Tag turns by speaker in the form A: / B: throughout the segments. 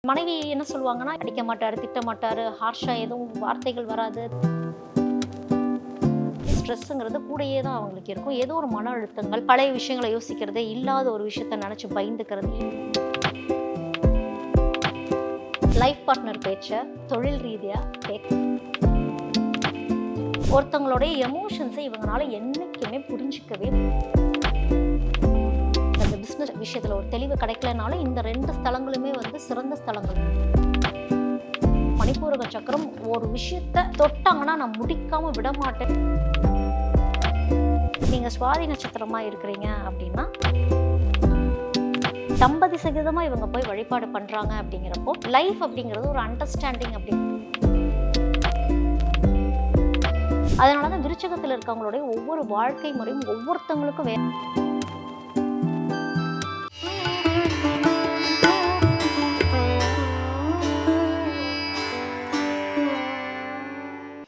A: மனைவி என்ன சொல்லுவாங்கன்னா, அடிக்க மாட்டாரு, திட்ட மாட்டாரு, ஹார்ஷா எதுவும் வார்த்தைகள் வராது. ஸ்ட்ரெஸ்ஸுங்கிறது கூடயே தான் அவங்களுக்கு இருக்கும். ஏதோ ஒரு மன அழுத்தங்கள், பழைய விஷயங்களை யோசிக்கிறது, இல்லாத ஒரு விஷயத்த நினைச்சு பயந்துக்கிறது. லைஃப் பார்ட்னர் பேச்ச தொழில் ரீதியா ஒருத்தவங்களுடைய எமோஷன்ஸை இவங்களால என்னைக்குமே புரிஞ்சிக்கவே அந்த பிசினஸ் விஷயத்துல ஒரு தெளிவு கிடைக்கலனாலும் இந்த 2 ஸ்தலங்களுமே சிறந்த ஸ்தலங்கள். மணிப்பூரக சக்கரம் ஒரு விஷயத்த தொட்டாங்கன்னா நான் முடிக்காம விட மாட்டேன். நீங்க சுவாதி நட்சத்திரமா இருக்கிறீங்க அப்படின்னா 50% இவங்க போய் வழிபாடு பண்றாங்க அப்படிங்கிறப்போ லைஃப் அப்படிங்கிறது ஒரு அண்டர்ஸ்டாண்டிங் அப்படி. அதனாலதான் விருச்சகத்தில் இருக்கவங்களுடைய ஒவ்வொரு வாழ்க்கை முறையும் ஒவ்வொருத்தவங்களுக்கும்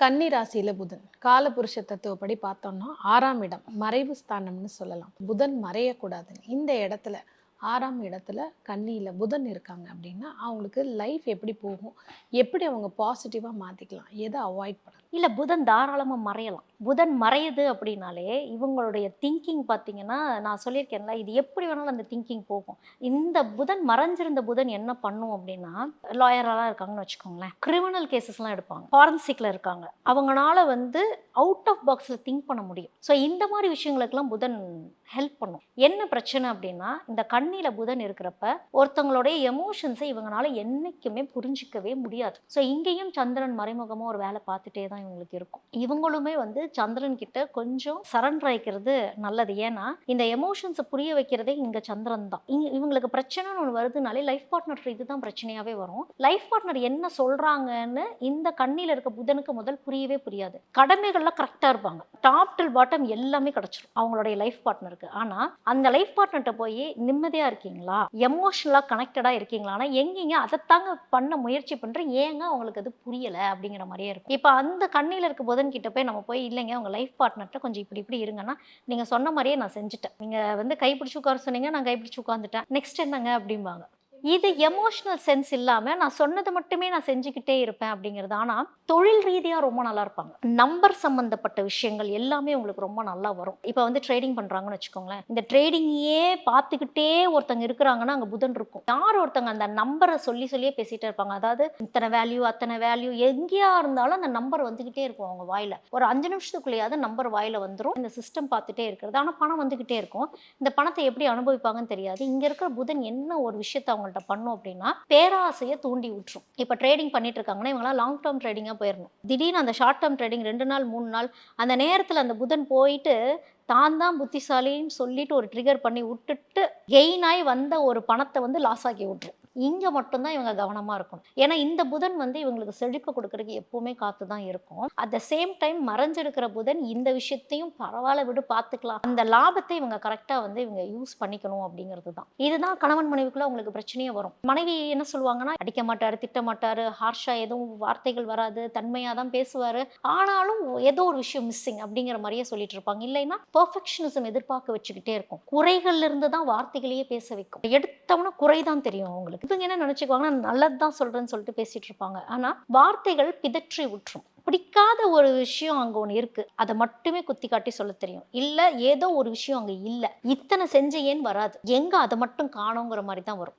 B: கன்னி ராசியில புதன் காலபுருஷ தத்துவப்படி பார்த்தோம்னா 6ஆம் இடம் மறைவு ஸ்தானம்னு சொல்லலாம். புதன் மறையக்கூடாதுன்னு இந்த இடத்துல 6ஆம் இடத்துல கன்னியில புதன் இருக்காங்க அப்படின்னா அவங்களுக்கு லைஃப் எப்படி போகும், எப்படி அவங்க பாசிட்டிவா மாத்திக்கலாம், எதை அவாய்ட் பண்ணலாம்?
A: இல்ல, புதன் தாராளமா மறையலாம். புதன் மறையுது அப்படின்னாலே இவங்களுடைய திங்கிங் பார்த்தீங்கன்னா, நான் சொல்லியிருக்கேன்ல, இது எப்படி வேணாலும் அந்த திங்கிங் போகும். இந்த புதன் மறைஞ்சிருந்த புதன் என்ன பண்ணும் அப்படின்னா, லாயரெல்லாம் இருக்காங்கன்னு வச்சுக்கோங்களேன், கிரிமினல் கேசஸ்லாம் எடுப்பாங்க, ஃபாரன்சிக்ல இருக்காங்க, அவங்களால அவுட் ஆஃப் பாக்ஸில் திங்க் பண்ண முடியும். ஸோ இந்த மாதிரி விஷயங்களுக்கெல்லாம் புதன் ஹெல்ப் பண்ணும். என்ன பிரச்சனை அப்படின்னா, இந்த கண்ணியில புதன் இருக்கிறப்ப ஒருத்தவங்களுடைய எமோஷன்ஸை இவங்களால என்னைக்குமே புரிஞ்சிக்கவே முடியாது. ஸோ இங்கேயும் சந்திரன் மறைமுகமாக ஒரு வேலை பார்த்துட்டே தான் இவங்களுக்கு இருக்கும். இவங்களுமே சந்திரன் கிட்ட கொஞ்சம் சரண்டர் ஆயிக்கிறது நல்லது. ஏன்னா இந்த எமோஷன்ஸை புரிய வைக்கிறதே இங்க சந்திரன் தான். இவங்களுக்கு பிரச்சனைன்னு ஒன்று வருதுனாலே லைஃப் பார்ட்னர் இதுதான் பிரச்சனையாவே வரும். லைஃப் பார்ட்னர் என்ன சொல்றாங்கன்னு இந்த கண்ணில இருக்க புதனுக்கு முதல் புரியவே புரியாது. கடமைகள்லாம் கரெக்டா இருப்பாங்க, டாப் டில் பாட்டம் எல்லாமே கிடைச்சிரும் அவங்களுடைய லைஃப் பார்ட்னருக்கு. ஆனா அந்த லைஃப் பார்ட்னர்கிட்ட போய் நிம்மதியா இருக்கீங்களா, எமோஷனலா கனெக்டடா இருக்கீங்களா, எங்கீங்க அதைத்தாங்க பண்ண முயற்சி பண்றேன், ஏங்க அவங்களுக்கு அது புரியல அப்படிங்கிற மாதிரியே இருக்கும். இப்ப அந்த கண்ணில இருக்க புதன் கிட்ட போய் நம்ம போய் இல்லைங்க உங்க லைஃப் பார்ட்னர்கிட்ட கொஞ்சம் இப்படி இப்படி இருங்கன்னா, நீங்க சொன்ன மாதிரியே நான் செஞ்சுட்டேன், நீங்க கைப்பிடிச்சு உட்கார சொன்னீங்க, நான் கைப்பிடிச்சு உட்காந்துட்டேன், நெக்ஸ்ட் என்னங்க அப்படிம்பாங்க. இது எமோஷனல் சென்ஸ் இல்லாம நான் சொன்னது மட்டுமே நான் செஞ்சுக்கிட்டே இருப்பேன் அப்படிங்கிறது. ஆனா தொழில் ரீதியா ரொம்ப நல்லா இருப்பாங்க. நம்பர் சம்பந்தப்பட்ட விஷயங்கள் எல்லாமே உங்களுக்கு ரொம்ப நல்லா வரும். இப்ப ட்ரேடிங் பண்றாங்கன்னு வச்சுக்கோங்களேன், இந்த ட்ரேடிங்கே பார்த்துக்கிட்டே ஒருத்தங்க இருக்கிறாங்கன்னா அங்க புதன் இருக்கும். யார் ஒருத்தங்க அந்த நம்பரை சொல்லியே பேசிட்டே இருப்பாங்க. அதாவது இத்தனை வேல்யூ அத்தனை வேல்யூ எங்கேயா இருந்தாலும் அந்த நம்பர் வந்துகிட்டே இருக்கும் அவங்க வாயில. ஒரு 5 நிமிஷத்துக்குள்ளேயாவது நம்பர் வாயில வந்துடும். இந்த சிஸ்டம் பார்த்துட்டே இருக்கிறது. ஆனா பணம் வந்துகிட்டே இருக்கும். இந்த பணத்தை எப்படி அனுபவிப்பாங்கன்னு தெரியாது. இங்க இருக்கிற புதன் என்ன ஒரு விஷயத்தை அவங்க பண்ணும் அப்படின்னா பேராசையை தூண்டி விட்டுரும். இப்ப ட்ரேடிங் பண்ணிட்டு இருக்காங்கன்னா இவங்க லாங் டேர்ம் ட்ரேடிங்கா போயிடணும். திடீர்னு அந்த ஷார்ட் டேர்ம் ட்ரேடிங் 2 நாள் 3 நாள் அந்த நேரத்துல அந்த புதன் போயிட்டு தான் புத்திசாலின்னு சொல்லிட்டு ஒரு ட்ரிகர் பண்ணி விட்டுட்டு கெயின் ஆகி வந்த ஒரு பணத்தை லாஸ் ஆக்கி விட்டுரும். இங்க மட்டும்தான் இவங்க கவனமா இருக்கணும். ஏன்னா இந்த புதன் இவங்களுக்கு செழிப்பு கொடுக்கறதுக்கு எப்பவுமே காத்து தான் இருக்கும். அட் த சேம் டைம் மறைஞ்சிருக்கிற புதன் இந்த விஷயத்தையும் பரவாயில்ல விடு பார்த்துக்கலாம், அந்த லாபத்தை இவங்க கரெக்டா இவங்க யூஸ் பண்ணிக்கணும் அப்படிங்கிறது தான். இதுதான் கணவன் மனைவிக்குள்ள உங்களுக்கு பிரச்சனையே வரும். மனைவி என்ன சொல்லுவாங்கன்னா, அடிக்க மாட்டாரு, திட்ட மாட்டாரு, ஹார்ஷா எதுவும் வார்த்தைகள் வராது, தன்மையா தான் பேசுவாரு, ஆனாலும் ஏதோ ஒரு விஷயம் மிஸ்ஸிங் அப்படிங்கிற மாதிரியே சொல்லிட்டு இருப்பாங்க. இல்லைன்னா பெர்ஃபெக்ஷனிசம் எதிர்பார்க்க வச்சுக்கிட்டே இருக்கும். குறைகள்ல இருந்து தான் வார்த்தைகளையே பேச வைக்கும். எடுத்தவன குறைதான் தெரியும் அவங்களுக்கு. இவங்க என்ன நினைச்சுக்குவாங்கன்னா நல்லதுதான் சொல்றேன்னு சொல்லிட்டு பேசிட்டு இருப்பாங்க. ஆனா வார்த்தைகள் பிதற்றி விட்டுரும். பிடிக்காத ஒரு விஷயம் அங்க ஒண்ணு இருக்கு, அதை மட்டுமே குத்தி காட்டி சொல்ல தெரியும். இல்ல ஏதோ ஒரு விஷயம் அங்க இல்ல, இத்தனை செஞ்ச ஏன் வராது, எங்க அதை மட்டும் காணோங்கிற மாதிரி தான் வரும்.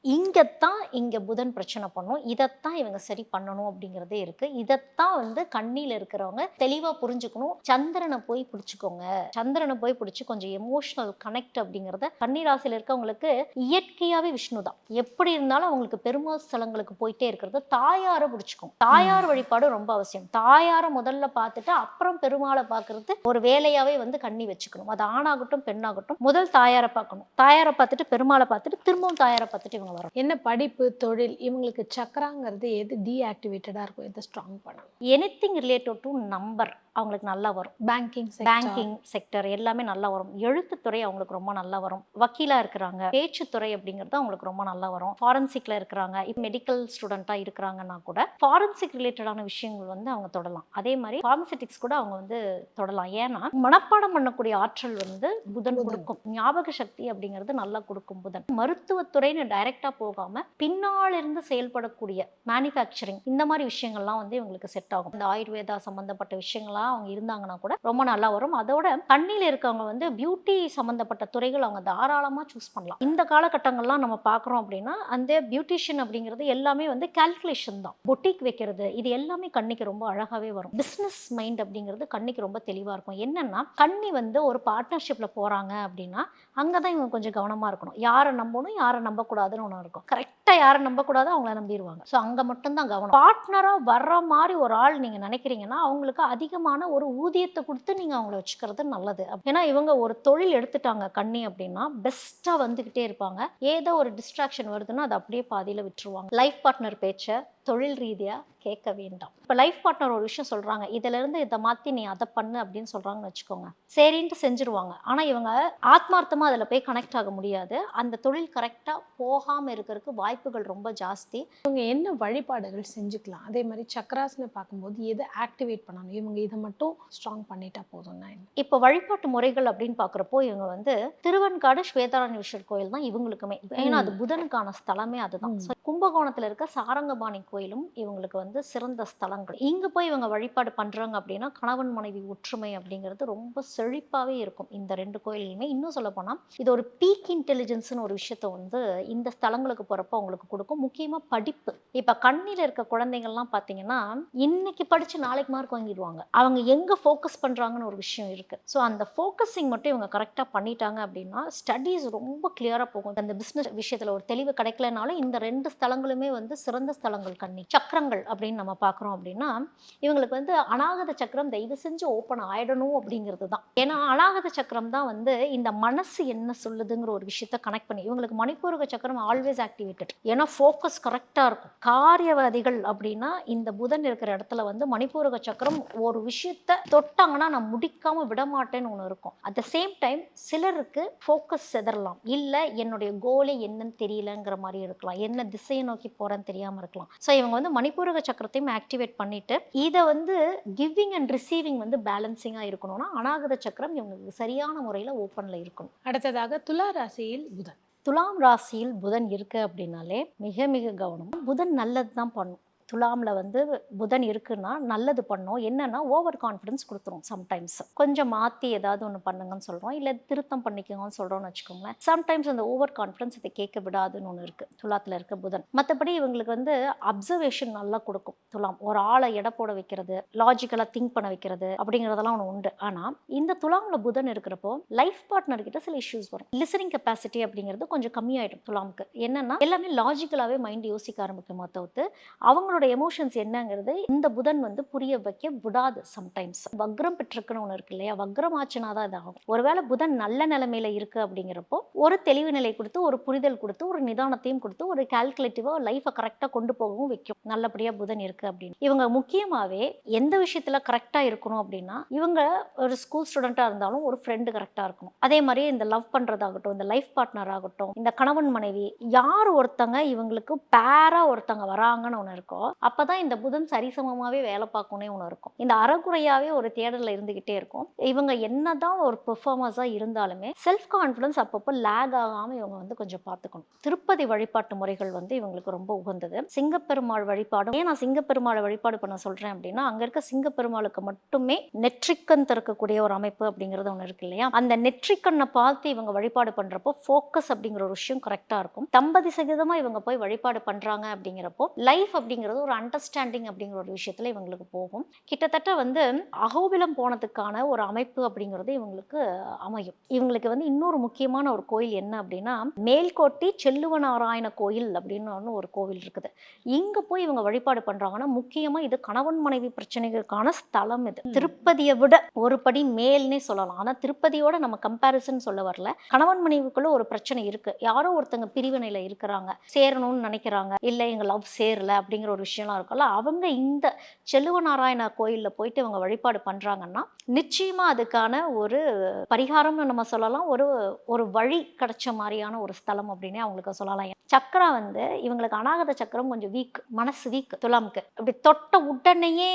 A: இங்க புதன் பிரச்சனை பண்ணும். இதைத்தான் இவங்க சரி பண்ணணும் அப்படிங்கிறதே இருக்கு. இதைத்தான் கண்ணில இருக்கிறவங்க தெளிவா புரிஞ்சுக்கணும். சந்திரனை போய் பிடிச்சுக்கோங்க, சந்திரனை போய் பிடிச்சு கொஞ்சம் எமோஷனல் கனெக்ட் அப்படிங்கிறத கன்னிராசியில இருக்கவங்களுக்கு இயற்கையாவே விஷ்ணு தான். எப்படி இருந்தாலும் அவங்களுக்கு பெருமாள் ஸ்தலங்களுக்கு போயிட்டே இருக்கிறது. தாயாரை பிடிச்சுக்கும். தாயார் வழிபாடு ரொம்ப அவசியம். தாயாரை முதல்ல பார்த்துட்டு அப்புறம் பெருமாளை பார்க்கறது ஒரு வேலையாவே கண்ணி வச்சுக்கணும். அது ஆணாகட்டும் பெண்ணாகட்டும் முதல் தாயாரை பார்க்கணும். தாயாரை பார்த்துட்டு பெருமாளை பார்த்துட்டு திரும்பவும் தாயாரை பார்த்துட்டு இவங்க வரும்.
B: என்ன படிப்பு தொழில் இவங்களுக்கு சக்கராங்கிறது எது டீஆக்டிவேட்டடா இருக்கும், எது ஸ்ட்ராங் பண்ணணும்?
A: எனிதிங் ரிலேட்டட் டு நம்பர் அவங்களுக்கு நல்லா வரும். பேங்கிங் செக்டர் எல்லாமே நல்லா வரும். எழுத்துத்துறை அவங்களுக்கு ரொம்ப நல்லா வரும். வக்கீலா இருக்கிறாங்க, பேச்சுத்துறை அப்படிங்கிறது அவங்களுக்கு ரொம்ப நல்லா வரும். ஃபாரன்சிக்ல இருக்கிறாங்க, மெடிக்கல் ஸ்டூடெண்டா இருக்கிறாங்கன்னா கூட ஃபாரன்சிக் ரிலேட்டடான விஷயங்கள் அவங்க தொடலாம். அதே மாதிரி பார்மசிட்டிக்ஸ் கூட அவங்க வந்து தொடலாம். ஏன்னா மனப்பாடம் பண்ணக்கூடிய ஆற்றல் வந்து புதன் கொடுக்கும். ஞாபக சக்தி அப்படிங்கிறது நல்லா கொடுக்கும் புதன். மருத்துவத்துறைன்னு டைரக்டா போகாம பின்னால் இருந்து செயல்படக்கூடிய மேனுஃபேக்சரிங் இந்த மாதிரி விஷயங்கள்லாம் வந்து இவங்களுக்கு செட் ஆகும். இந்த ஆயுர்வேதா சம்பந்தப்பட்ட விஷயங்கள்லாம் அவங்க இருந்தாங்கன்னா கூட ரொம்ப நல்லா வரும். அதோட கண்ணில இருக்கவங்க வந்து பியூட்டி சம்பந்தப்பட்ட துறைகள் அவங்க தாராளமா சூஸ் பண்ணலாம். இந்த காலகட்டங்கள்லாம் நம்ம பார்க்குறோம் அப்படின்னா அந்த பியூட்டிஷியன் அப்படிங்கிறது எல்லாமே வந்து கால்குலேஷன் தான். பொட்டிக் வைக்கிறது இது எல்லாமே கண்ணிக்கு ரொம்ப அழகாவே வரும். பிஸ்னஸ் மைண்ட் அப்படிங்கிறது கண்ணிக்கு ரொம்ப தெளிவாக இருக்கும். என்னன்னா கண்ணி வந்து ஒரு பார்ட்னர்ஷிப்பில் போகிறாங்க அப்படின்னா அங்கே தான் இவங்க கொஞ்சம் கவனமாக இருக்கணும். யாரை நம்பணும் யாரை நம்பக்கூடாதுன்னு ஒன்று இருக்கும். கரெக்டாக யாரை நம்பக்கூடாது அவங்கள நம்பிடுவாங்க. ஸோ அங்கே மட்டும்தான் கவனம். பார்ட்னராக வர்ற மாதிரி ஒரு ஆள் நீங்கள் நினைக்கிறீங்கன்னா அவங்களுக்கு அதிகமான ஒரு ஊதியத்தை கொடுத்து நீங்கள் அவங்கள வச்சுக்கிறது நல்லது. ஏன்னா இவங்க ஒரு தொழில் எடுத்துட்டாங்க கண்ணி அப்படின்னா பெஸ்ட்டாக வந்துக்கிட்டே இருப்பாங்க. ஏதோ ஒரு டிஸ்ட்ராக்ஷன் வருதுன்னா அதை அப்படியே பாதியில் விட்டுருவாங்க. லைஃப் பார்ட்னர் பேச்சை தொழில் ரீதியாக கேட்க வேண்டாம். இப்போ லைஃப் பார்ட்னர் ஒரு விஷயம் சொல்கிறாங்க, இதிலிருந்து இதை மாற்றி நீ அதை பண்ணு அப்படின்னு சொல்கிறாங்கன்னு வச்சுக்கோங்க, சரின்ட்டு செஞ்சுருவாங்க. ஆனால் இவங்க ஆத்மார்த்தமாக அதில் போய் கனெக்ட் ஆக முடியாது. அந்த தொழில் கரெக்டாக போகாமல் இருக்கிறதுக்கு வாய்ப்புகள் ரொம்ப ஜாஸ்தி.
B: இவங்க என்ன வழிபாடுகள் செஞ்சுக்கலாம்? அதே மாதிரி சக்கராசனை பார்க்கும்போது எதை ஆக்டிவேட் பண்ணணும்? இவங்க இதை மட்டும் ஸ்ட்ராங் பண்ணிட்டா போதும்னா என்ன?
A: இப்போ வழிபாட்டு முறைகள் அப்படின்னு பார்க்குறப்போ இவங்க வந்து திருவெண்காடு ஸ்வேதாரண்யேஸ்வரர் கோயில் தான் இவங்களுக்குமே. ஏன்னா அது புதனுக்கான ஸ்தலமே அதுதான். கும்பகோணத்தில் இருக்க சாரங்கபாணி கோயிலும் இவங்களுக்கு வந்து சிறந்த ஸ்தலங்கள். இங்கே போய் இவங்க வழிபாடு பண்ணுறாங்க அப்படின்னா கணவன் மனைவி ஒற்றுமை அப்படிங்கிறது ரொம்ப செழிப்பாகவே இருக்கும் இந்த ரெண்டு கோயிலுமே. இன்னும் சொல்ல போனால் இது ஒரு பீக் இன்டெலிஜென்ஸ்னு ஒரு விஷயத்த வந்து இந்த ஸ்தலங்களுக்கு போகிறப்ப அவங்களுக்கு கொடுக்கும். முக்கியமாக படிப்பு. இப்போ கண்ணில் இருக்க குழந்தைங்கள்லாம் பார்த்தீங்கன்னா இன்னைக்கு படித்து நாளைக்கு மார்க் வாங்கிடுவாங்க. அவங்க எங்கே ஃபோக்கஸ் பண்ணுறாங்கன்னு ஒரு விஷயம் இருக்குது. ஸோ அந்த ஃபோக்கஸிங் மட்டும் இவங்க கரெக்டாக பண்ணிட்டாங்க அப்படின்னா ஸ்டடீஸ் ரொம்ப கிளியராக போகும். அந்த பிஸ்னஸ் விஷயத்தில் ஒரு தெளிவு கிடைக்கலனாலும் இந்த ரெண்டு ஸ்தலங்களுமே வந்து சிறந்த ஸ்தலங்கள் கண்ணி. சக்கரங்கள் அப்படின்னு நம்ம பார்க்குறோம் அப்படின்னா இவங்களுக்கு வந்து அநாகத சக்கரம் தயவு செஞ்சு ஓப்பன் ஆயிடணும் அப்படிங்கிறது தான். ஏன்னா அநாகத சக்கரம் தான் வந்து இந்த மனசு என்ன சொல்லுதுங்கிற ஒரு விஷயத்த கனெக்ட் பண்ணி இவங்களுக்கு மணிப்பூரக சக்கரம் ஆல்வேஸ் ஆக்டிவேட்டட். ஏன்னா ஃபோக்கஸ் கரெக்டாக இருக்கும். காரியவாதிகள் அப்படின்னா இந்த புதன் இருக்கிற இடத்துல வந்து மணிப்பூரக சக்கரம் ஒரு விஷயத்த தொட்டாங்கன்னா நான் முடிக்காம விட மாட்டேன்னு ஒன்று இருக்கும். அட் த சேம் டைம் சிலருக்கு ஃபோக்கஸ் செதறலாம். இல்லை என்னுடைய கோலே என்னன்னு தெரியலங்கிற மாதிரி இருக்கலாம். என்ன திசையை நோக்கி போறேன்னு தெரியாம இருக்கலாம். ஸோ இவங்க வந்து மணிப்பூரக சக்கரத்தையும் ஆக்டிவேட் பண்ணிட்டு இதை வந்து கிவிங் அண்ட் ரிசீவிங் வந்து பேலன்சிங்கா இருக்கணும்னா அநாகத சக்கரம் இவங்களுக்கு சரியான முறையில் ஓப்பன்ல இருக்கணும்.
B: அடுத்ததாக துலா ராசியில் புதன்.
A: துலாம் ராசியில் புதன் இருக்கு அப்படின்னாலே மிக மிக கவனம். புதன் நல்லது தான் பண்ணும். துலாமில் வந்து புதன் இருக்குன்னா நல்லது பண்ணோம். என்னன்னா ஓவர் கான்ஃபிடன்ஸ் கொடுத்துரும். சம்டைம்ஸ் கொஞ்சம் மாற்றி ஏதாவது ஒன்று பண்ணுங்கன்னு சொல்கிறோம், இல்லை திருத்தம் பண்ணிக்கோங்கன்னு சொல்கிறோம்னு வச்சுக்கோங்களேன். சம்டைம்ஸ் அந்த ஓவர் கான்ஃபிடன்ஸ் இதை கேட்க விடாதுன்னு ஒன்று இருக்குது துலாத்தில் இருக்க புதன். மற்றபடி இவங்களுக்கு வந்து அப்சர்வேஷன் நல்லா கொடுக்கும். துலாம் ஒரு ஆளை எடை போட வைக்கிறது, லாஜிக்கலாக திங்க் பண்ண வைக்கிறது அப்படிங்கிறதெல்லாம் ஒன்று உண்டு. ஆனால் இந்த துலாமில் புதன் இருக்கிறப்போ லைஃப் பார்ட்னர் கிட்ட சில இஷ்யூஸ் வரும். லிசனிங் கெப்பாசிட்டி அப்படிங்கிறது கொஞ்சம் கம்மியாயிடும் துலாமுக்கு. என்னன்னா எல்லாமே லாஜிக்கலாகவே மைண்ட் யோசிக்க ஆரம்பிக்குமா தவிர்த்து அவங்களோட எமோஷன்ஸ் என்னங்கிறது இந்த புதன் வந்து புரிய வைக்க விடாது. சம்டைம்ஸ் வக்ரம் பெற்றிருக்குன்னு ஒன்று இருக்கு இல்லையா, வக்ரம் ஆச்சுனா தான் இதாகும். ஒருவேளை புதன் நல்ல நிலைமையில இருக்கு அப்படிங்கிறப்போ ஒரு தெளிவு நிலை கொடுத்து, ஒரு புரிதல் கொடுத்து, ஒரு நிதானத்தையும் கொடுத்து, ஒரு கால்குலேட்டிவா லைஃபை கரெக்டாக கொண்டு போகவும் வைக்கும். நல்லபடியா புதன் இருக்கு அப்படின்னு இவங்க முக்கியமாவே எந்த விஷயத்துல கரெக்டா இருக்கணும் அப்படின்னா இவங்க ஒரு ஸ்கூல் ஸ்டூடெண்டா இருந்தாலும் ஒரு ஃப்ரெண்டு கரெக்டா இருக்கணும். அதே மாதிரி இந்த லவ் பண்றதாகட்டும், இந்த லைஃப் பார்ட்னர் ஆகட்டும், இந்த கணவன் மனைவி யார் ஒருத்தங்க இவங்களுக்கு பேரா ஒருத்தங்க வராங்கன்னு ஒன்று இருக்கோ அப்பதான் இந்த புதன் சரிசமமாவே வேலை பார்க்கணும்னே ஒன்று இருக்கும். இந்த அறகுறையாவே ஒரு தேடல இருந்துகிட்டே இருக்கும். இவங்க என்னதான் ஒரு பெர்ஃபார்மன்ஸா இருந்தாலுமே செல்ஃப் கான்ஃபிடன்ஸ் அப்பப்போ லேக் ஆகாம இவங்க வந்து கொஞ்சம் பார்த்துக்கணும். திருப்பதி வழிபாட்டு முறைகள் வந்து இவங்களுக்கு ரொம்ப உகந்தது. சிங்கப்பெருமாள் வழிபாடு. ஏன் நான் சிங்கப்பெருமாளை வழிபாடு பண்ண சொல்றேன் அப்படின்னா அங்க இருக்க சிங்கப்பெருமாளுக்கு மட்டுமே நெற்றிக்கண் திறக்கக்கூடிய ஒரு அமைப்பு அப்படிங்கிறது ஒன்று இருக்கு இல்லையா, அந்த நெற்றிக்கண்ணை பார்த்து இவங்க வழிபாடு பண்றப்போ ஃபோக்கஸ் அப்படிங்கிற ஒரு விஷயம் கரெக்டா இருக்கும். 50% இவங்க போய் வழிபாடு பண்றாங்க அப்படிங்கிறப்போ லைஃப் அப்படிங்கிறது ஒரு அண்டர்ஸ்டாண்டிங் அப்படிங்கிற ஒரு விஷயத்துல இவங்களுக்கு போகும். கிட்டத்தட்ட வந்து அகோபிலம் போனதுக்கான ஒரு அமைப்பு அப்படிங்கிறது இவங்களுக்கு அமையும். இவங்களுக்கு வந்து இன்னொரு முக்கியமான ஒரு கோயில் என்ன அப்படின்னா மேல்கோட்டி செல்லுவநாராயண கோயில் அப்படின்னு ஒரு கோவில் இருக்குது. இங்க போய் இவங்க வழிபாடு பண்றாங்கன்னா முக்கியமா இது கணவன் மனைவி பிரச்சனைகளுக்கான ஸ்தலம். இது திருப்பதியை விட ஒரு படி மேல்னே சொல்லலாம். ஆனா திருப்பதியோட நம்ம கம்பேரிசன் சொல்ல வரல. கணவன் மனைவிக்குள்ள ஒரு பிரச்சனை இருக்கு. யாரோ ஒருத்தங்க பிரிவினையில இருக்கிறாங்க, சேரணும்னு நினைக்கிறாங்க, இல்லை எங்க லவ் சேரல அப்படிங்கிற ஒரு விஷயம்லாம் இருக்கும்ல, அவங்க இந்த செல்லுவநாராயண கோயிலில் போயிட்டு இவங்க வழிபாடு பண்ணுறாங்கன்னா நிச்சயமா அதுக்கான ஒரு பரிகாரம்னு நம்ம சொல்லலாம். ஒரு ஒரு வழி கிடைச்ச மாதிரியான ஒரு ஸ்தலம் அப்படின்னே அவங்களுக்கு சொல்லலாம். சக்கரம் வந்து இவங்களுக்கு அநாகத சக்கரம் கொஞ்சம் வீக், மனசு வீக் துலாமுக்கு. அப்படி தொட்ட உடனேயே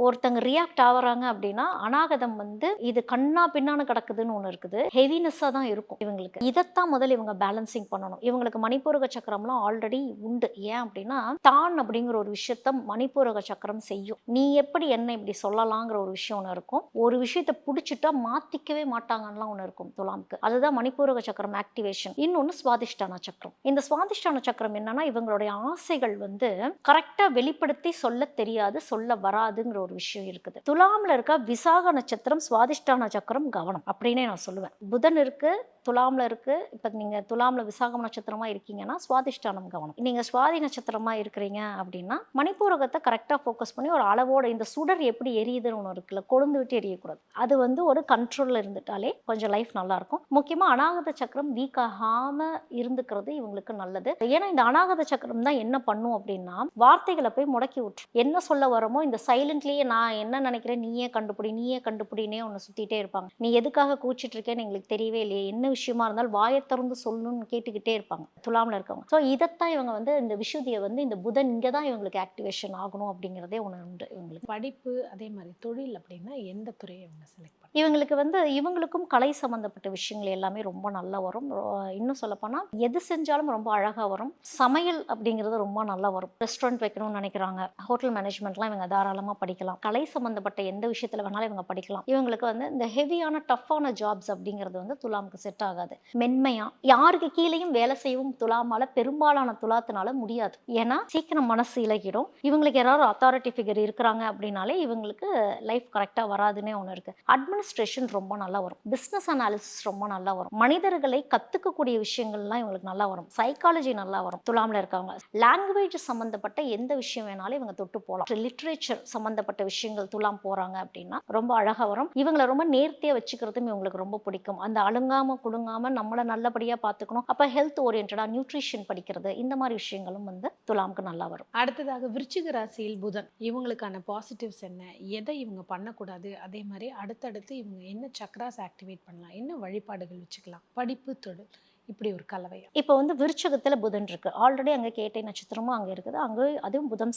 A: ஒருத்தங்க ரியாக்ட் ஆகுறாங்க அப்படின்னா அநாகதம் வந்து இது கண்ணா பின்னான்னு கிடக்குதுன்னு ஒன்று இருக்குது, ஹெவினஸ்ஸாக தான் இருக்கும் இவங்களுக்கு. இதைத்தான் முதல்ல இவங்க பேலன்சிங் பண்ணணும். இவங்களுக்கு மணிப்பூரக சக்கரம்லாம் ஆல்ரெடி உண்டு. ஏன் அப்படின்னா தான் அப்படிங்கிற ஒரு விஷயத்த மணிப்பூரக சக்கரம் செய்யும். நீ எப்படி என்ன இப்படி சொல்லலாங்கிற ஒரு விஷயம் ஒன்று இருக்கும். ஒரு விஷயத்தை பிடிச்சிட்டா மாத்திக்கவே மாட்டாங்கலாம் ஒன்று இருக்கும் துலாம்க்கு. அதுதான் மணிப்பூரக சக்கரம் ஆக்டிவேஷன். இன்னொன்று சுவாதிஷ்டான சக்கரம். இந்த சுவாதிஷ்டான சக்கரம் என்னன்னா இவங்களுடைய ஆசைகள் வந்து கரெக்டா வெளிப்படுத்தி சொல்ல தெரியாது, சொல்ல வராதுங்கிற ஒரு விஷயம் இருக்குது. துலாம்ல இருக்க விசாக நட்சத்திரம் சுவாதிஷ்டான சக்கரம் கவனம் அப்படின்னே நான் சொல்லுவேன். புதன் இருக்கு, துலாம்ல இருக்கு. இப்ப நீங்க துலாம்ல விசாகம் நட்சத்திரமா இருக்கீங்கன்னா சுவாதிஷ்டானம் கவனம். நீங்க சுவாதி நட்சத்திரமா இருக்கிறீங்க அப்படின்னா மணிப்பூரகத்தை கரெக்டா ஃபோக்கஸ் பண்ணி ஒரு அளவோட, இந்த சுடர் எப்படி எரியுதுன்னு ஒன்று இருக்குல்ல, கொழுந்து விட்டு எரியக்கூடாது. அது வந்து ஒரு கண்ட்ரோல்ல இருந்துட்டாலே கொஞ்சம் லைஃப் நல்லா இருக்கும். முக்கியமா அநாகத சக்கரம் வீக் ஆகாம இருந்துக்கிறது இவங்களுக்கு நல்லது. ஏன்னா இந்த அநாகத சக்கரம் தான் என்ன பண்ணும் அப்படின்னா வார்த்தைகளை போய் முடக்கி விட்டுரும். என்ன சொல்ல வரமோ இந்த சைலண்ட்லயே நான் என்ன நினைக்கிறேன் நீயே கண்டுபிடி நீயே கண்டுபிடினே ஒன்று சுத்திட்டே இருப்பாங்க. நீ எதுக்காக கூச்சிட்டு இருக்கேன்னு எங்களுக்கு தெரியவே இல்லையே, என்ன விஷயமா இருந்தாலும் வாயை திறந்து சொல்லணும்னு கேட்டுக்கிட்டே இருப்பாங்க துலாம்ல இருக்கவங்க. ஸோ இதைத்தான் இவங்க வந்து இந்த விஷுதியை வந்து இந்த புதன் இங்கே தான் இவங்களுக்கு ஆக்டிவேஷன் ஆகணும் அப்படிங்கிறதே ஒன்று உண்டு இவங்களுக்கு.
B: படிப்பு அதே மாதிரி தொழில் அப்படின்னா எந்த துறையை இவங்க செலக்ட் பண்ணுறாங்க?
A: இவங்களுக்கு வந்து இவங்களுக்கும் கலை சம்மந்தப்பட்ட விஷயங்கள் எல்லாமே ரொம்ப நல்லா வரும். இன்னும் சொல்லப்போனால் எது செஞ்சாலும் ரொம்ப அழகாக வரும். சமையல் அப்படிங்கிறது ரொம்ப நல்லா வரும். ரெஸ்டாரண்ட் வைக்கணும்னு நினைக்கிறாங்க, ஹோட்டல் மேனேஜ்மெண்ட்லாம் இவங்க தாராளமாக படிக்கலாம். கலை சம்மந்தப்பட்ட எந்த விஷயத்தில் வேணாலும் இவங்க படிக்கலாம். இவங்களுக்கு வந்து இந்த ஹெவியான டஃப்பான ஜாப்ஸ் அப்படிங்கிறது வந்து துலாமுக்கு செட் ஆகாது. மென்மையா யாருக்கு கீழேயும் வேலை செய்யவும் துலாமால பெரும்பாலான துலாத்தினால முடியாது. ஏன்னா சீக்கிரம் மனசு இலகிடும். இவங்களுக்கு யாராவது அத்தாரிட்டி ஃபிகர் இருக்கிறாங்க அப்படின்னாலே இவங்களுக்கு லைஃப் கரெக்டாக வராதுன்னே ஒன்று இருக்கு. அட்மினிஸ்ட்ரேஷன் ரொம்ப நல்லா வரும். பிஸ்னஸ் அனாலிசிஸ் ரொம்ப நல்லா வரும். மனிதர்களை கத்துக்கக்கூடிய விஷயங்கள்லாம் இவங்களுக்கு நல்லா வரும். சைக்காலஜி நல்லா வரும் துலாம்ல இருக்காங்க. லாங்குவேஜ் சம்பந்தப்பட்ட எந்த விஷயம் வேணாலும் இவங்க தொட்டு போகலாம். லிட்ரேச்சர் சம்பந்தப்பட்ட விஷயங்கள் துலாம் போறாங்க அப்படின்னா ரொம்ப அழகா வரும். இவங்களை ரொம்ப நேர்த்தியா வச்சுக்கிறதும் இவங்களுக்கு ரொம்ப பிடிக்கும். அந்த அழுங்காம குடுங்காம நம்மளை நல்லபடியா பார்த்துக்கணும். அப்ப ஹெல்த் ஓரியன்டா நியூட்ரிஷன் படிக்கிறது, இந்த மாதிரி விஷயங்களும் வந்து துலாமுக்கு நல்லா வரும்.
B: அடுத்ததாக விருச்சிக ராசியில் புதன், இவங்களுக்கான பாசிட்டிவ்ஸ் என்ன, எதை இவங்க பண்ணக்கூடாது, அதே மாதிரி அடுத்தடுத்து இவங்க என்ன சக்ராஸ் ஆக்டிவேட் பண்ணலாம், என்ன வழிபாடுகள் வச்சுக்கலாம், படிப்பு தொழில் இப்படி ஒரு கலவையா?
A: இப்போ வந்து விருச்சகத்துல புதன் இருக்கு. ஆல்ரெடி அங்கே கேட்டை நட்சத்திரமும் அங்கே இருக்குது. அங்கே அதுவும் புதன்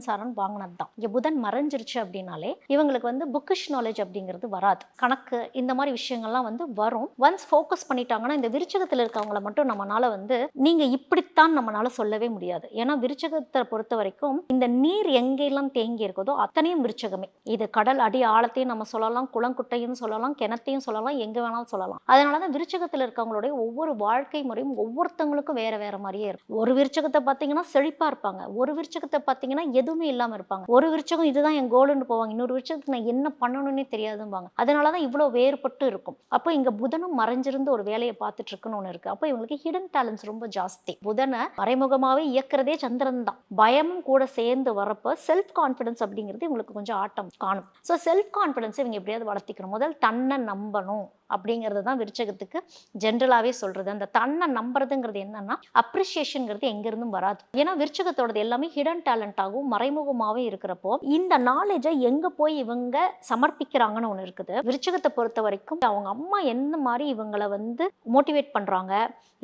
A: சாரன் வாங்கினது தான். இங்கே புதன் மறைஞ்சிருச்சு அப்படின்னாலே இவங்களுக்கு வந்து புக்கிஷ் நாலேஜ் அப்படிங்கிறது வராது. கணக்கு இந்த மாதிரி விஷயங்கள்லாம் வந்து வரும். ஒன்ஸ் ஃபோக்கஸ் பண்ணிட்டாங்கன்னா இந்த விருச்சகத்தில் இருக்கவங்களை மட்டும் நம்மளால வந்து நீங்க இப்படித்தான் நம்மளால சொல்லவே முடியாது. ஏன்னா விருச்சகத்தை பொறுத்த வரைக்கும் இந்த நீர் எங்கெல்லாம் தேங்கி இருக்குதோ அத்தனையும் விருச்சகமே. இது கடல் அடி ஆழத்தையும் நம்ம சொல்லலாம், குளங்குட்டையும் சொல்லலாம், கிணத்தையும் சொல்லலாம், எங்க வேணாலும் சொல்லலாம். அதனாலதான் விருச்சகத்தில் இருக்கவங்களுடைய ஒவ்வொரு வாழ்க்கை முறையும் ஒவ்வொருத்தவங்களுக்கும் வேற வேற மாதிரியே இருக்கும். ஒரு விருச்சகத்தை பார்த்தீங்கன்னா செழிப்பா இருப்பாங்க, ஒரு விருச்சகத்தை பார்த்தீங்கன்னா எதுவுமே இல்லாம இருப்பாங்க. ஒரு விருச்சகம் இதுதான் என் கோல்னு போவாங்க, இன்னொரு விருச்சகத்துக்கு நான் என்ன பண்ணணும்னே தெரியாதும்பாங்க. அதனாலதான் இவ்வளவு வேறுபட்டு இருக்கும். அப்போ இங்க புதனும் மறைஞ்சிருந்து ஒரு வேலையை பார்த்துட்டு இருக்குன்னு ஒன்று இருக்கு. அப்போ இவங்களுக்கு ஹிடன் டேலண்ட்ஸ் ரொம்ப ஜாஸ்தி. புதனை மறைமுகமாவே இயக்குறதே சந்திரன் தான். பயமும் கூட சேர்ந்து வரப்போ செல்ஃப் கான்ஃபிடன்ஸ் அப்படிங்கிறது இவங்களுக்கு கொஞ்சம் ஆட்டம் காணும். ஸோ செல்ஃப் கான்ஃபிடன்ஸ் இவங்க எப்படியாவது வளர்த்திக்கணும். முதல் தன்னை நம்பணும் அப்படிங்கிறது தான் விருச்சகத்துக்கு ஜென்ரலாகவே சொல்றது. அந்த தன்னை நம்புறதுங்கிறது என்னன்னா அப்ரிசியேஷன்ங்கிறது எங்கிருந்தும் வராது. ஏன்னா விருச்சகத்தோடது எல்லாமே ஹிடன் டேலண்டாகவும் மறைமுகமாகவே இருக்கிறப்போ இந்த நாலேஜை எங்க போய் இவங்க சமர்ப்பிக்கிறாங்கன்னு ஒன்று இருக்குது. விருச்சகத்தை பொறுத்த வரைக்கும் அவங்க அம்மா என்ன மாதிரி இவங்களை வந்து மோட்டிவேட் பண்றாங்க,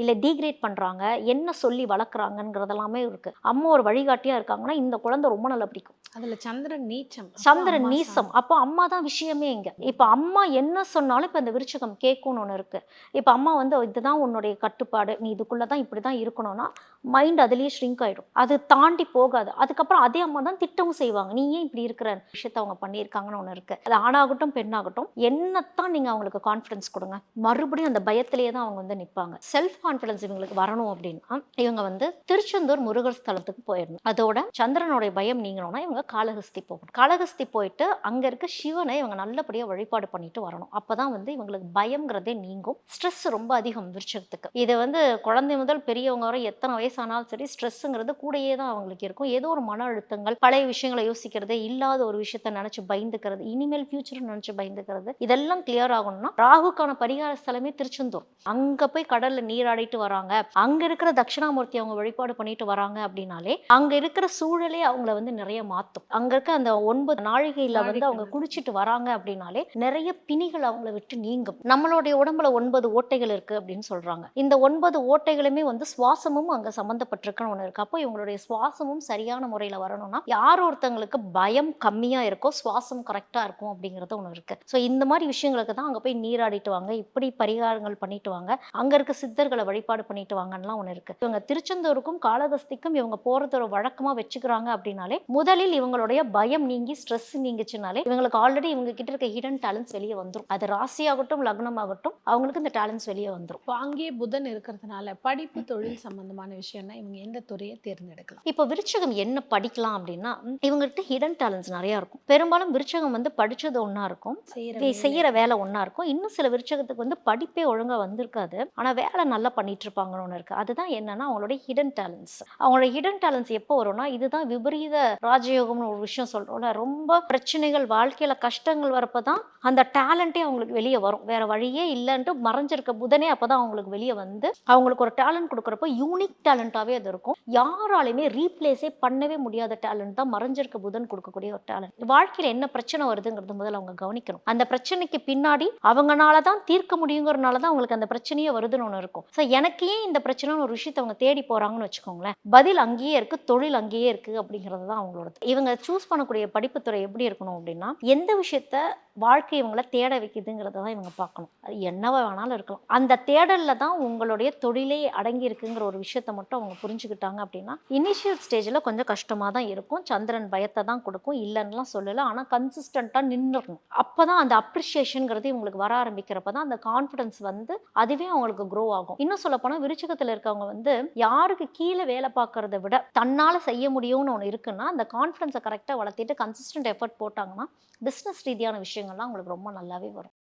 A: இல்லை டீக்ரேட் பண்றாங்க, என்ன சொல்லி வளர்க்குறாங்கிறதெல்லாமே இருக்கு. அம்மா ஒரு வழிகாட்டியா இருக்காங்கன்னா இந்த குழந்தை ரொம்ப நல்லா பிடிக்கும்.
B: அதுல சந்திரன் நீச்சம்,
A: சந்திரன் நீசம், அப்போ அம்மா தான் விஷயமே இங்க. இப்ப அம்மா என்ன சொன்னாலும் இப்ப இந்த விருச்சகம் கேட்கும்னு ஒன்று இருக்கு. இப்ப அம்மா வந்து இதுதான் உன்னுடைய கட்டுப்பாடு, நீ இதுக்குள்ளதான் இப்படிதான் இருக்கணும்னா மைண்ட் அதுலயே ஷ்ரிங்க் ஆயிடும். அது தாண்டி போகாது. அதுக்கப்புறம் அதே அம்மா தான் திட்டமும் செய்வாங்க, நீ ஏன் இப்படி இருக்கிற விஷயத்த அவங்க பண்ணியிருக்காங்கன்னு ஒன்று இருக்கு. அது ஆணாகட்டும் பெண்ணாகட்டும் என்னத்தான் நீங்க அவங்களுக்கு கான்ஃபிடன்ஸ் கொடுங்க, மறுபடியும் அந்த பயத்திலேயே தான் அவங்க வந்து நிற்பாங்க. செல்ஃப் கான்ஃபிடன்ஸ் இவங்களுக்கு வரணும் அப்படின்னா இவங்க வந்து திருச்செந்தூர் முருகர் ஸ்தலத்துக்கு போயிடணும். அதோட சந்திரனுடைய பயம் நீங்கணும்னா இவங்க காளஹஸ்தி போகணும். காளஹஸ்தி போயிட்டு அங்க இருக்க சிவனை இவங்க நல்லபடியா வழிபாடு பண்ணிட்டு வரணும். அப்பதான் வந்து இவங்களுக்கு பயம்ங்கிறதே நீங்கும். ஸ்ட்ரெஸ் ரொம்ப அதிகம் விருச்சகத்துக்கு. இது வந்து குழந்தை முதல் பெரியவங்க வரை எத்தனை வயசானாலும் சரி ஸ்ட்ரெஸ்ஸுங்கிறது கூடயே தான் அவங்களுக்கு இருக்கும். ஏதோ ஒரு மன அழுத்தங்கள், பழைய விஷயங்களை யோசிக்கிறது, இல்லாத ஒரு விஷயத்த நினைச்சு பயந்துக்கிறது, இனிமேல் ஃபியூச்சர் நினைச்சு பயந்துக்கிறது, இதெல்லாம் கிளியர் ஆகணும்னா ராகுக்கான பரிகார ஸ்தலமே திருச்செந்தூர். அங்க போய் கடல்ல நீராடிட்டு வராங்க, அங்க இருக்கிற தட்சிணாமூர்த்தி அவங்க வழிபாடு பண்ணிட்டு வராங்க அப்படின்னாலே அங்க இருக்கிற சூழலே அவங்கள வந்து நிறைய மாத்தும். அங்க இருக்க அந்த 9 நாழிகையில வந்து அவங்க குளிச்சுட்டு வராங்க அப்படின்னாலே நிறைய பிணிகள் அவங்கள விட்டு நீங்கும். நம்மளுடைய உடம்புல 9 ஓட்டைகள் இருக்கு அப்படின்னு சொல்றாங்க. இந்த 9 ஓட்டைகளுமே வந்து சுவாசமும் அங்க சம்மந்தப்பட்டிருக்குன்னு ஒன்று இருக்குது. அப்போ இவங்களுடைய சுவாசமும் சரியான முறையில் வரணும்னா யார் ஒருத்தங்களுக்கு பயம் கம்மியாக இருக்கோ சுவாசம் கரெக்டாக இருக்கும் அப்படிங்கிறது ஒன்று இருக்குது. ஸோ இந்த மாதிரி விஷயங்களுக்கு தான் அங்கே போய் நீராடிட்டு வாங்க, இப்படி பரிகாரங்கள் பண்ணிட்டு வாங்க, அங்கே இருக்க சித்தர்களை வழிபாடு பண்ணிட்டு வாங்கலாம் ஒன்று இருக்குது. இவங்க திருச்செந்தூருக்கும் காளகஸ்திக்கும் இவங்க போகிறது ஒரு வழக்கமாக வச்சுக்கிறாங்க அப்படின்னாலே முதலில் இவங்களுடைய பயம் நீங்கி ஸ்ட்ரெஸ் நீங்கிச்சுனாலே இவங்களுக்கு ஆல்ரெடி இவங்க கிட்ட இருக்க ஹிடன் டேலண்ட்ஸ் வெளியே வந்துடும். அது ராசியாகட்டும் லக்னமாகட்டும் அவங்களுக்கு இந்த டேலண்ட்ஸ் வெளியே வந்துடும்.
B: இப்போ அங்கேயே புதன் இருக்கிறதுனால படிப்பு தொழில் சம்பந்தமான விஷயம்னா இவங்க எந்த துறையை தேர்ந்தெடுக்கலாம்?
A: இப்போ விருச்சகம் என்ன படிக்கலாம் அப்படின்னா இவங்ககிட்ட ஹிடன் டேலண்ட்ஸ் நிறையா இருக்கும். பெரும்பாலும் விருச்சகம் வந்து படிச்சது ஒன்றா இருக்கும், செய்யற வேலை ஒன்றா இருக்கும். இன்னும் சில விருச்சகத்துக்கு வந்து படிப்பே ஒழுங்காக வந்திருக்காது, ஆனால் வேலை நல்லா பண்ணிட்டு இருப்பாங்கன்னு ஒன்று இருக்கு. அதுதான் என்னன்னா அவங்களுடைய ஹிடன் டேலண்ட்ஸ். அவங்களோட ஹிடன் டேலண்ட்ஸ் எப்போ வரும்னா இதுதான் விபரீத ராஜயோகம்னு ஒரு விஷயம் சொல்றோம்ல, ரொம்ப பிரச்சனைகள் வாழ்க்கையில கஷ்டங்கள் வரப்பதான் அந்த டேலண்டே அவங்களுக்கு வெளியே வரும். வேற வழியே இல்லைன்ட்டு மறைஞ்சிருக்க புதனே அப்பதான் அவங்களுக்கு வெளியே வந்து அவங்களுக்கு ஒரு டேலண்ட் கொடுக்குறப்ப யூனிக் டேலண்டாவே அது இருக்கும். யாராலையுமே ரீப்ளேஸே பண்ணவே முடியாத டேலண்ட் தான் மறைஞ்சிருக்க புதன் கொடுக்கக்கூடிய ஒரு டேலண்ட். வாழ்க்கையில என்ன பிரச்சனை வருதுங்கிறது முதல்ல அவங்க கவனிக்கணும். அந்த பிரச்சனைக்கு பின்னாடி அவங்கனால தான் தீர்க்க முடியுங்கிறனால தான் அவங்களுக்கு அந்த பிரச்சனையே வருதுன்னு ஒன்று இருக்கும். ஸோ எனக்கு ஏன் இந்த பிரச்சனை ஒரு விஷயத்தை அவங்க தேடி போறாங்கன்னு வச்சுக்கோங்களேன், பதில் அங்கேயே இருக்கு, தொழில் அங்கேயே இருக்கு அப்படிங்கிறது தான் அவங்களோட. இவங்க சூஸ் பண்ணக்கூடிய படிப்புத்துறை எப்படி இருக்கணும் அப்படின்னா எந்த விஷயத்த வாழ்க்கை இவங்களை தேட வைக்குதுங்கிறத தான் இவங்க பார்க்கணும். அது என்னவா வேணாலும் இருக்கலாம். அந்த தேடல்ல தான் உங்களுடைய தொழிலே அடங்கி இருக்குங்கிற ஒரு விஷயத்த மட்டும் அவங்க புரிஞ்சுக்கிட்டாங்க அப்படின்னா இனிஷியல் ஸ்டேஜில் கொஞ்சம் கஷ்டமாக தான் இருக்கும். சந்திரன் பயத்தை தான் கொடுக்கும், இல்லைன்னுலாம் சொல்லலை. ஆனால் கன்சிஸ்டண்ட்டாக நின்றுடணும். அப்போ தான் அந்த அப்ரிஷியேஷனுங்கிறது இவங்களுக்கு வர ஆரம்பிக்கிறப்ப தான் அந்த கான்ஃபிடன்ஸ் வந்து அதுவே அவங்களுக்கு க்ரோ ஆகும். இன்னும் சொல்ல போனால் விருச்சிகத்தில் இருக்கவங்க வந்து யாருக்கு கீழே வேலை பார்க்கறத விட தன்னால் செய்ய முடியும்னு ஒன்று இருக்குன்னா அந்த கான்ஃபிடன்ஸை கரெக்டாக வளர்த்திட்டு கன்சிஸ்டன்ட் எஃபர்ட் போட்டாங்கன்னா பிஸ்னஸ் ரீதியான விஷயங்கள்லாம் அவங்களுக்கு ரொம்ப நல்லாவே வரும்.